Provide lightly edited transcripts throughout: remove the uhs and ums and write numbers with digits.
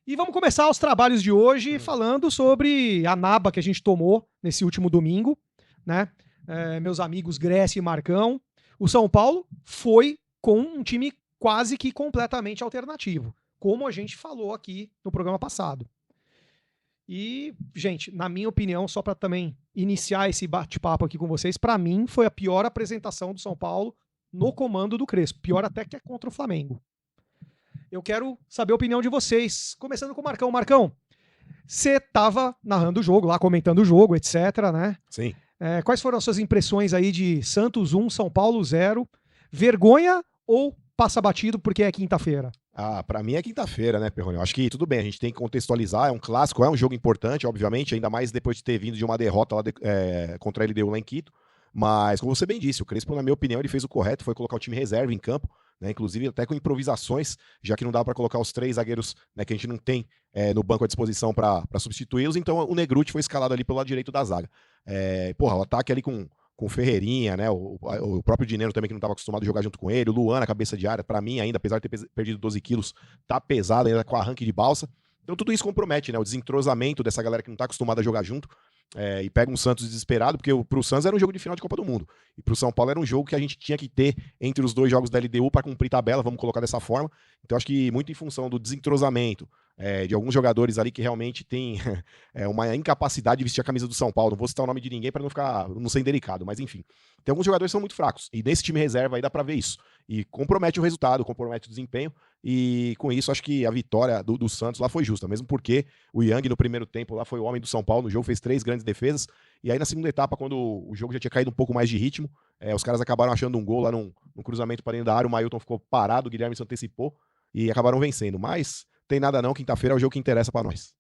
E vamos começar os trabalhos de hoje falando sobre a naba que a gente tomou nesse último domingo, né? Meus amigos Grécia e Marcão. O São Paulo foi com um time quase que completamente alternativo, como a gente falou aqui no programa passado. E, gente, na minha opinião, só para também iniciar esse bate-papo aqui com vocês, para mim foi a pior apresentação do São Paulo no comando do Crespo, pior até que é contra o Flamengo. Eu quero saber a opinião de vocês, começando com o Marcão. Marcão, você estava narrando o jogo lá, comentando o jogo, etc, né? Sim. Quais foram as suas impressões aí de Santos 1, São Paulo 0? Vergonha ou passa batido porque é quinta-feira? Pra mim é quinta-feira, né, Perrone? Eu acho que tudo bem, a gente tem que contextualizar, é um clássico, é um jogo importante, obviamente, ainda mais depois de ter vindo de uma derrota lá contra a LDU lá em Quito, mas, como você bem disse, o Crespo, na minha opinião, ele fez o correto, foi colocar o time reserva em campo, né, inclusive até com improvisações, já que não dá para colocar os 3 zagueiros, né, que a gente não tem no banco à disposição para substituí-los, então o Negrutti foi escalado ali pelo lado direito da zaga. O ataque ali com o Ferreirinha, né, o próprio Dineno também, que não estava acostumado a jogar junto com ele, o Luan na cabeça de área, para mim ainda, apesar de ter perdido 12 quilos, tá pesado ainda com arranque de balsa. Então tudo isso compromete, né, o desentrosamento dessa galera que não tá acostumada a jogar junto, e pega um Santos desesperado, porque pro Santos era um jogo de final de Copa do Mundo, e pro São Paulo era um jogo que a gente tinha que ter entre os 2 jogos da LDU para cumprir tabela, vamos colocar dessa forma. Então acho que muito em função do desentrosamento, de alguns jogadores ali que realmente tem uma incapacidade de vestir a camisa do São Paulo. Não vou citar o nome de ninguém para não ser indelicado, mas enfim. Tem alguns jogadores que são muito fracos, e nesse time reserva aí dá para ver isso. E compromete o resultado, compromete o desempenho, e com isso acho que a vitória do Santos lá foi justa, mesmo porque o Yang no primeiro tempo lá foi o homem do São Paulo no jogo, fez 3 grandes defesas, e aí na segunda etapa, quando o jogo já tinha caído um pouco mais de ritmo, os caras acabaram achando um gol lá num cruzamento para dentro da área, o Mailton ficou parado, o Guilherme se antecipou, e acabaram vencendo, mas tem nada não, quinta-feira é o jogo que interessa para nós.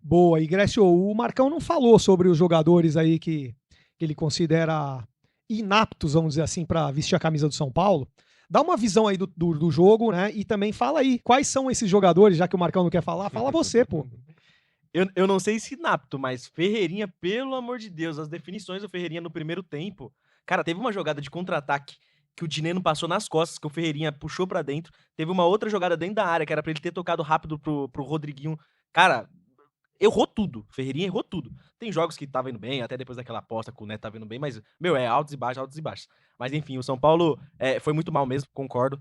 Boa, e Grécio, o Marcão não falou sobre os jogadores aí que ele considera inaptos, vamos dizer assim, para vestir a camisa do São Paulo. Dá uma visão aí do jogo, né? E também fala aí, quais são esses jogadores, já que o Marcão não quer falar, fala você, pô. Eu não sei se inapto, mas Ferreirinha, pelo amor de Deus, as definições do Ferreirinha no primeiro tempo. Cara, teve uma jogada de contra-ataque que o Dineno passou nas costas, que o Ferreirinha puxou pra dentro. Teve uma outra jogada dentro da área, que era pra ele ter tocado rápido pro Rodriguinho. Cara, errou tudo. Ferreirinha errou tudo. Tem jogos que tava indo bem, até depois daquela aposta que o Neto tava indo bem, mas, é altos e baixos, altos e baixos. Mas enfim, o São Paulo foi muito mal mesmo, concordo.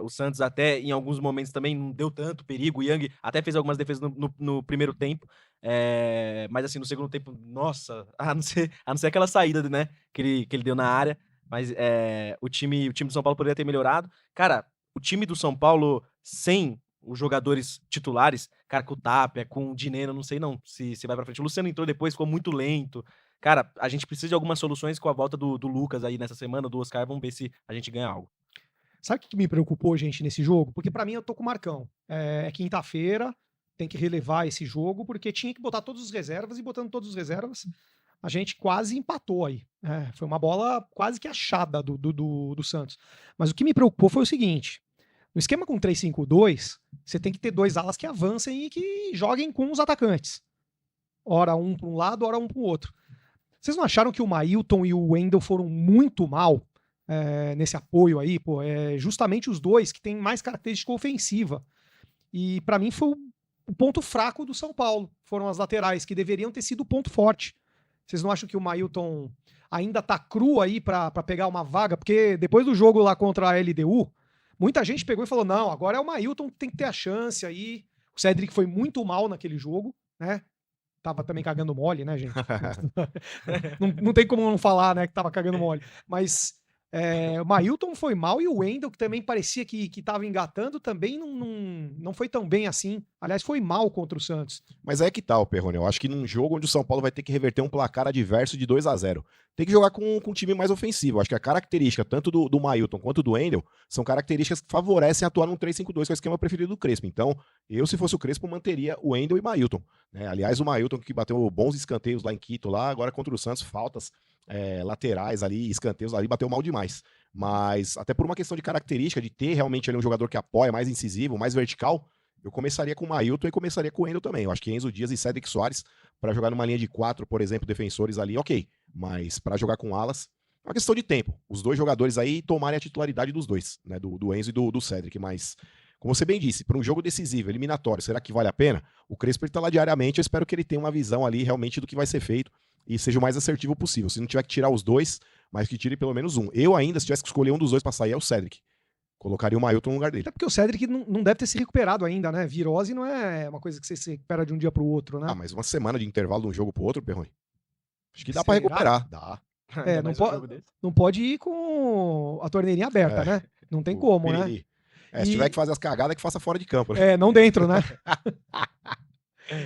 O Santos até, em alguns momentos, também não deu tanto perigo. O Yang até fez algumas defesas no primeiro tempo. Mas assim, no segundo tempo, nossa, a não ser aquela saída, né, que ele deu na área. Mas o time do São Paulo poderia ter melhorado. Cara, o time do São Paulo, sem os jogadores titulares, cara, com o Tapia, com o Dineno, não sei não se vai pra frente. O Luciano entrou depois, ficou muito lento. Cara, a gente precisa de algumas soluções com a volta do Lucas aí nessa semana, do Oscar, vamos ver se a gente ganha algo. Sabe o que me preocupou, gente, nesse jogo? Porque pra mim eu tô com o Marcão. É quinta-feira, tem que relevar esse jogo, porque tinha que botar todos os reservas, e botando todos os reservas, a gente quase empatou aí. Foi uma bola quase que achada do Santos. Mas o que me preocupou foi o seguinte: no esquema com 3-5-2, você tem que ter 2 alas que avancem e que joguem com os atacantes. Ora um para um lado, ora um para o outro. Vocês não acharam que o Mailton e o Wendel foram muito mal nesse apoio aí? Pô, justamente os dois que têm mais característica ofensiva. E para mim foi o ponto fraco do São Paulo. Foram as laterais, que deveriam ter sido o ponto forte. Vocês não acham que o Mailton ainda tá cru aí para pegar uma vaga? Porque depois do jogo lá contra a LDU, muita gente pegou e falou, não, agora é o Mailton que tem que ter a chance aí. O Cedric foi muito mal naquele jogo, né? Tava também cagando mole, né, gente? não tem como não falar, né, que tava cagando mole. Mas o Mailton foi mal, e o Wendel, que também parecia que tava engatando, também não foi tão bem assim. Aliás, foi mal contra o Santos. Mas é que tal, Perrone? Eu acho que num jogo onde o São Paulo vai ter que reverter um placar adverso de 2-0, tem que jogar com um time mais ofensivo. Acho que a característica tanto do Mailton quanto do Wendel são características que favorecem atuar num 3-5-2, que é o esquema preferido do Crespo. Então, se fosse o Crespo, manteria o Wendel e Mailton, né? Aliás, o Mailton, que bateu bons escanteios lá em Quito, lá, agora contra o Santos, faltas laterais ali, escanteios ali, bateu mal demais. Mas, até por uma questão de característica, de ter realmente ali um jogador que apoia, mais incisivo, mais vertical, eu começaria com o Mailton e começaria com o Wendel também. Eu acho que Enzo Dias e Cedric Soares, para jogar numa linha de 4, por exemplo, defensores ali, ok. Mas para jogar com alas, é uma questão de tempo. Os dois jogadores aí tomarem a titularidade dos dois, né? Do Enzo e do Cedric. Mas como você bem disse, para um jogo decisivo, eliminatório, será que vale a pena? O Crespo ele tá lá diariamente, eu espero que ele tenha uma visão ali realmente do que vai ser feito e seja o mais assertivo possível. Se não tiver que tirar os dois, mas que tire pelo menos um. Eu ainda, se tivesse que escolher um dos dois para sair, é o Cedric. Colocaria o Mailton no lugar dele. Até porque o Cedric não deve ter se recuperado ainda, né? Virose não é uma coisa que você se recupera de um dia pro outro, né? Ah, mas uma semana de intervalo de um jogo pro outro, Perrone? Acho que dá Será? pra recuperar. Dá. Ainda não mais um jogo desse. Não pode ir com a torneirinha aberta, né? Não tem como, né? Piriri. Se tiver que fazer as cagadas, que faça fora de campo. Né? Não dentro, né?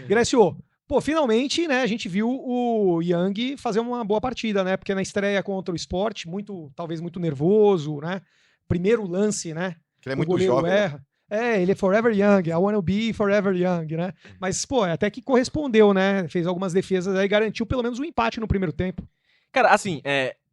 Grécio, pô, finalmente, né, a gente viu o Yang fazer uma boa partida, né? Porque na estreia contra o Sport, talvez muito nervoso, né? Primeiro lance, né? Que ele é o muito goleiro jovem. erra. Ele é forever young, I wanna be forever young, né? Mas, pô, até que correspondeu, né? Fez algumas defesas aí, garantiu pelo menos um empate no primeiro tempo. Cara, assim,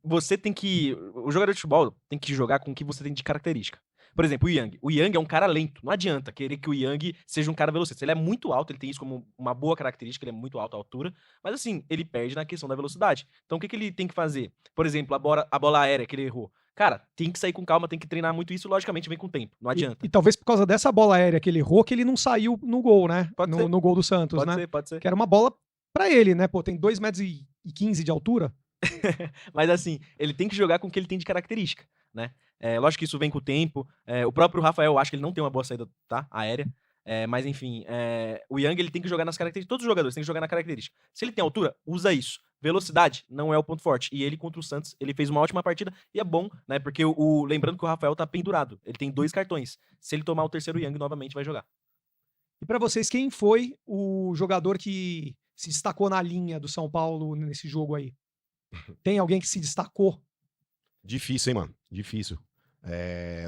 você tem que... O jogador de futebol tem que jogar com o que você tem de característica. Por exemplo, o Yang. O Yang é um cara lento. Não adianta querer que o Yang seja um cara velocista. Ele é muito alto, ele tem isso como uma boa característica, ele é muito alto à altura. Mas assim, ele perde na questão da velocidade. Então o que ele tem que fazer? Por exemplo, a bola aérea que ele errou. Cara, tem que sair com calma, tem que treinar muito isso, logicamente vem com o tempo. Não adianta. E talvez por causa dessa bola aérea que ele errou, que ele não saiu no gol, né? Pode ser. No gol do Santos, né? Pode ser. Que era uma bola pra ele, né? Pô, tem 2,15 m de altura. Mas assim, ele tem que jogar com o que ele tem de característica, né? Lógico que isso vem com o tempo. O próprio Rafael, eu acho que ele não tem uma boa saída, tá? Aérea. Mas enfim, o Yang ele tem que jogar nas características. Todos os jogadores têm que jogar na característica. Se ele tem altura, usa isso. Velocidade não é o ponto forte. E ele contra o Santos, ele fez uma ótima partida. E é bom, né? Porque lembrando que o Rafael tá pendurado. Ele tem 2 cartões. Se ele tomar o terceiro, o Yang novamente vai jogar. E pra vocês, quem foi o jogador que se destacou na linha do São Paulo nesse jogo aí? Tem alguém que se destacou? Difícil, hein, mano? Difícil.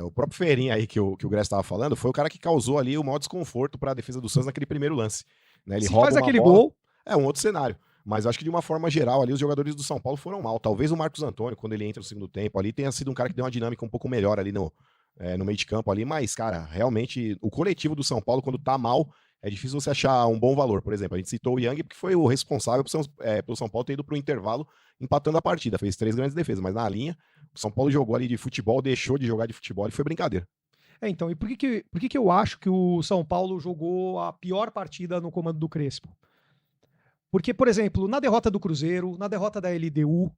O próprio Ferreirinha aí que o Gress estava falando foi o cara que causou ali o maior desconforto para a defesa do Santos naquele primeiro lance. Né? Ele Se rouba faz uma aquele bola, gol, é um outro cenário. Mas eu acho que de uma forma geral ali os jogadores do São Paulo foram mal. Talvez o Marcos Antônio, quando ele entra no segundo tempo ali, tenha sido um cara que deu uma dinâmica um pouco melhor ali no meio de campo ali. Mas, cara, realmente o coletivo do São Paulo, quando tá mal, é difícil você achar um bom valor. Por exemplo, a gente citou o Yang porque foi o responsável pelo São Paulo ter ido pro intervalo empatando a partida. Fez 3 grandes defesas, mas na linha, o São Paulo jogou ali de futebol, deixou de jogar de futebol e foi brincadeira. então, e por que eu acho que o São Paulo jogou a pior partida no comando do Crespo? Porque, por exemplo, na derrota do Cruzeiro, na derrota da LDU,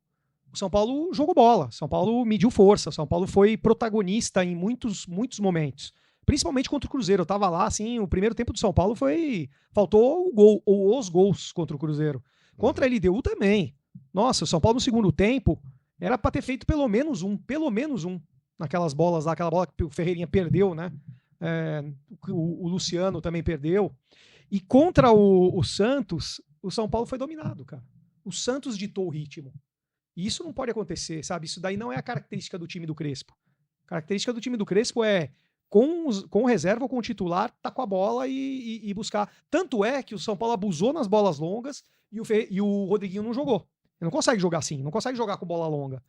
o São Paulo jogou bola, o São Paulo mediu força, o São Paulo foi protagonista em muitos, muitos momentos. Principalmente contra o Cruzeiro. Eu tava lá, assim, o primeiro tempo do São Paulo faltou o gol, ou os gols contra o Cruzeiro. Contra a LDU também. Nossa, o São Paulo no segundo tempo era pra ter feito pelo menos um. Naquelas bolas lá, aquela bola que o Ferreirinha perdeu, né? O Luciano também perdeu. E contra o Santos, o São Paulo foi dominado, cara. O Santos ditou o ritmo. E isso não pode acontecer, sabe? Isso daí não é a característica do time do Crespo. A característica do time do Crespo é, com reserva ou com titular, tá com a bola e buscar. Tanto é que o São Paulo abusou nas bolas longas e o Rodriguinho não jogou. Ele não consegue jogar assim, não consegue jogar com bola longa.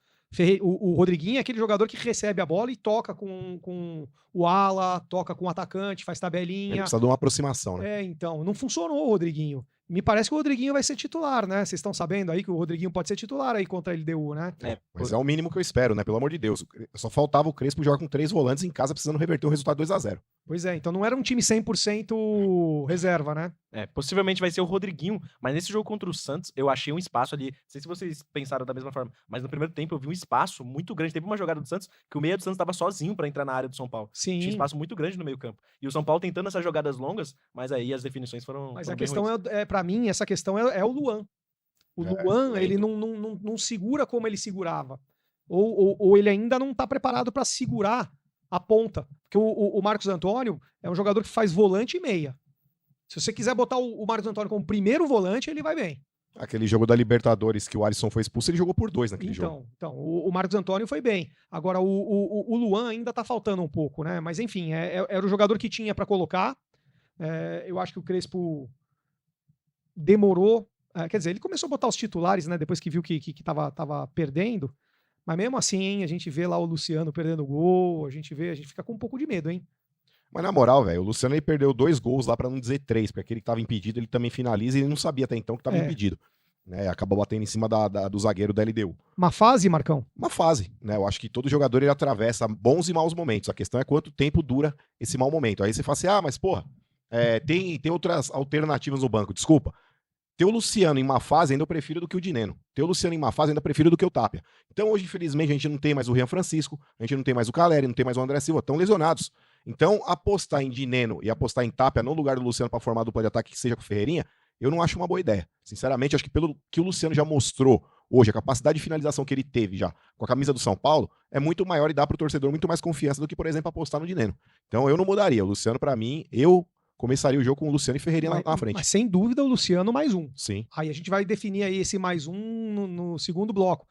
O Rodriguinho é aquele jogador que recebe a bola e toca com o ala, toca com o atacante, faz tabelinha. Ele precisa de uma aproximação, né? Então, não funcionou o Rodriguinho. Me parece que o Rodriguinho vai ser titular, né? Vocês estão sabendo aí que o Rodriguinho pode ser titular aí contra a LDU, né? Mas é o mínimo que eu espero, né? Pelo amor de Deus. Só faltava o Crespo jogar com 3 volantes em casa, precisando reverter o resultado 2-0. Pois é, então não era um time 100% reserva, né? Possivelmente vai ser o Rodriguinho, mas nesse jogo contra o Santos, eu achei um espaço ali, não sei se vocês pensaram da mesma forma, mas no primeiro tempo eu vi um espaço muito grande, teve uma jogada do Santos, que o meia do Santos estava sozinho pra entrar na área do São Paulo. Sim. Tinha um espaço muito grande no meio campo. E o São Paulo tentando essas jogadas longas, mas aí as definições foram Mas foram a bem questão ruins. pra mim, essa questão é o Luan. O Luan, lento. ele não segura como ele segurava. Ou ele ainda não tá preparado pra segurar a ponta. Porque o Marcos Antônio é um jogador que faz volante e meia. Se você quiser botar o Marcos Antônio como primeiro volante, ele vai bem. Aquele jogo da Libertadores que o Alisson foi expulso, ele jogou por 2 naquele jogo. Então, o Marcos Antônio foi bem. Agora, o Luan ainda tá faltando um pouco, né? Mas enfim, era o jogador que tinha pra colocar. Eu acho que o Crespo demorou. Quer dizer, ele começou a botar os titulares, né? Depois que viu que tava perdendo. Mas mesmo assim, hein, a gente vê lá o Luciano perdendo gol, a gente fica com um pouco de medo, hein? Mas na moral, velho, o Luciano ele perdeu 2 gols lá pra não dizer 3, porque aquele que tava impedido ele também finaliza e ele não sabia até então que tava impedido. né? Acaba batendo em cima do zagueiro da LDU. Uma fase, Marcão? Uma fase, né? Eu acho que todo jogador ele atravessa bons e maus momentos. A questão é quanto tempo dura esse mau momento. Aí você fala assim, mas porra, tem outras alternativas no banco. Desculpa. Ter o Luciano em má fase ainda eu prefiro do que o Dineno. Ter o Luciano em má fase ainda prefiro do que o Tapia. Então hoje, infelizmente, a gente não tem mais o Rian Francisco, a gente não tem mais o Caleri, não tem mais o André Silva, estão lesionados. Então apostar em Dineno e apostar em Tapia no lugar do Luciano para formar a dupla de ataque que seja com o Ferreirinha, eu não acho uma boa ideia. Sinceramente, acho que pelo que o Luciano já mostrou hoje, a capacidade de finalização que ele teve já com a camisa do São Paulo é muito maior e dá pro torcedor muito mais confiança do que, por exemplo, apostar no Dineno. Então eu não mudaria. O Luciano, para mim, eu começaria o jogo com o Luciano e Ferreirinha na frente. Mas sem dúvida o Luciano mais um. Sim. Aí a gente vai definir aí esse mais um no segundo bloco.